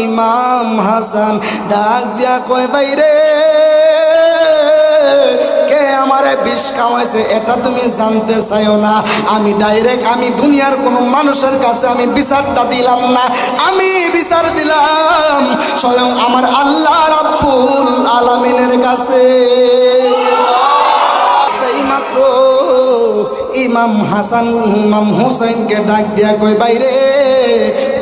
ইমাম হাসান ডাক দিয়া কয় বাইরে কে আমারে বিষ খাওয়াইছে এটা তুমি জানতে চাইও না। আমি ডাইরেক্ট আমি দুনিয়ার কোনো মানুষের কাছে আমি বিচারটা দিলাম না, আমি বিচার দিলাম স্বয়ং আমার আল্লাহ রাব্বুল আলামিনের কাছে। সেই মাত্র ইমাম হাসান ইমাম হুসাইনকে ডাক দিয়া কই বাইরে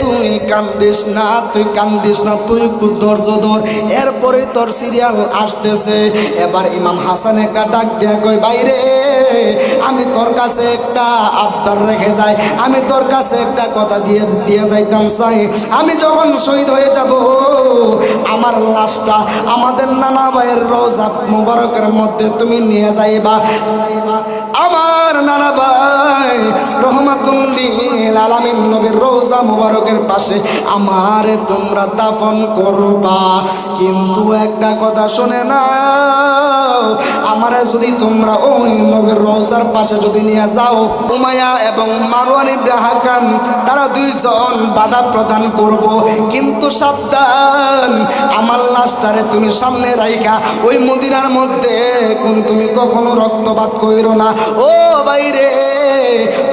তুই কান্দিস না, তুই কান্দিস না, তুই একটু ধৈর্য ধর, এরপরে তোর সিরিয়াল আসতেছে। এবার ইমাম হাসান একটা ডাক দিয়া কই বাইরে আমি তোর কাছে একটা আবদার রেখে যাই, আমি তোর কাছে একটা কথা দিয়ে যাইতাম চাই। আমি যখন শহীদ হয়ে যাব আমার লাশটা আমাদের নানা ভাইয়ের রওজা মুবারকের মধ্যে তুমি নিয়ে যাইবা। আমার নানা ভাই রহমাতুল লিল আলামিন নবীর রওজা মুবারকের পাশে আমারে তোমরা দাফন করবা। কিন্তু একটা কথা শুনে না, আমারে যদি তোমরা ওই নবীর রওজার পাশে যদি নিয়ে যাও, উমাইয়া এবং মারওয়ান ইবনে হাকাম তারা দুইজন বাধা প্রদান করব। কিন্তু সাবধান, আমার লাশটারে তুমি সামনে রাইখা ওই মদিনার মধ্যে তুমি কখনো রক্তপাত কইরো না। ও বাইরে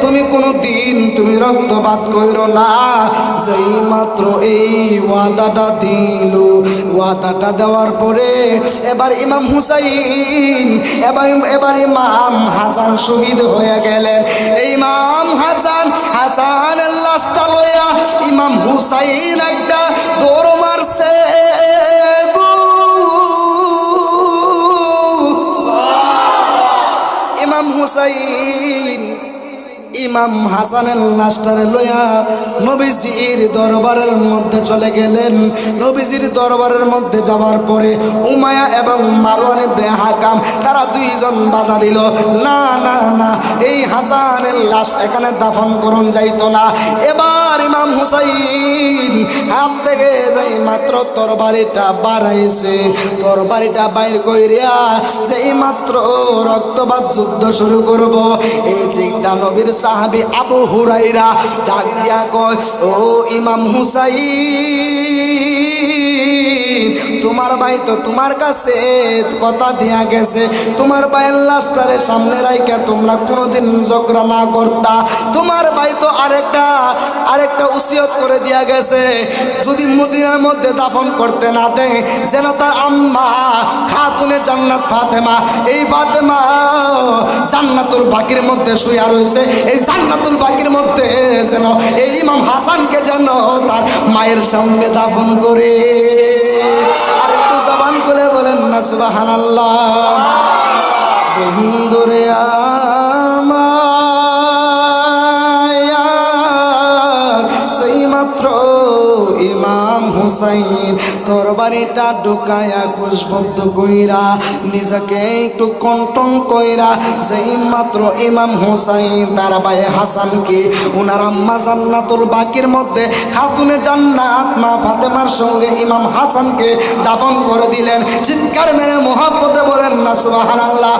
তুমি কোনো দিন তুমি রক্তপাত কইরো না। যেই মাত্র এই ওয়াদাটা দিল, ওয়াদাটা দেওয়ার পরে এবার ইমাম হুসাইন এবার ইমাম হাসান শহীদ হয়ে গেলেন। ইমাম হাসানের লাশটা লইয়া ইমাম হুসাইন একটা দৌড় মারছে। ইমাম হুসাইন ইমাম হাসানের লাশটারে লইয়া নবীজির দরবারের মধ্যে চলে গেলেন। নবীজির দরবারের মধ্যে যাওয়ার পরে উমাইয়া এবং মারওয়ান ইবনে হাকাম তারা দুইজন বাধা দিল, না না না, এই হাসানের লাশ এখানে দাফন করুন যাইতো না। এবার ইমাম হুসাইন হাত থেকে যাই মাত্র তরবারিটা বাড়াইছে, তরবারিটা বাইর কইরা যেই মাত্র রক্তপাত যুদ্ধ শুরু করব, এই দিকটা নবীর সাহাবী আবু হুরাইরা ডাক দিয়া কয়, ও ইমাম হুসাইন তোমার ভাই তো তোমার কাছে কথা দিয়া গেছে, তোমার ভাইয়ের লাশটারে সামনে রাইখা তোমরা কোনোদিন ঝগড়া না করতা। তোমার ভাই তো আরেকটা উসিয়ত করে দিয়া গেছে, যদি মদিনার মধ্যে দাফন করতে না দেয় যেন তার আম্মা খাতুনে জান্নাত ফাতেমা, এই ফাতেমা জান্নাতুল বাকির মধ্যে শুয়া রয়েছে, এই জান্নাতুল বাকির মধ্যে যেন এই ইমাম হাসানকে যেন তার মায়ের সামনে দাফন করে। আর একটু জবান খুলে বলেন না সুবহানাল্লাহ। বন্ধুরে আমার সেই মাত্র ইমাম হুসাইন তরবারিটা ঢুকায়া খুশবদ্ধ কইরা নিজেকে একটু কন্টন কইরা যেই মাত্র ইমাম হুসাইন তার ভাই হাসানকে উনার আম্মা জান্নাতুল বাকির মধ্যে খাতুনে জান্নাত মা ফাতেমার সঙ্গে ইমাম হাসানকে দাফন করে দিলেন। চিৎকার মেরে মুহাব্বতে বলেন না সুবহানাল্লাহ।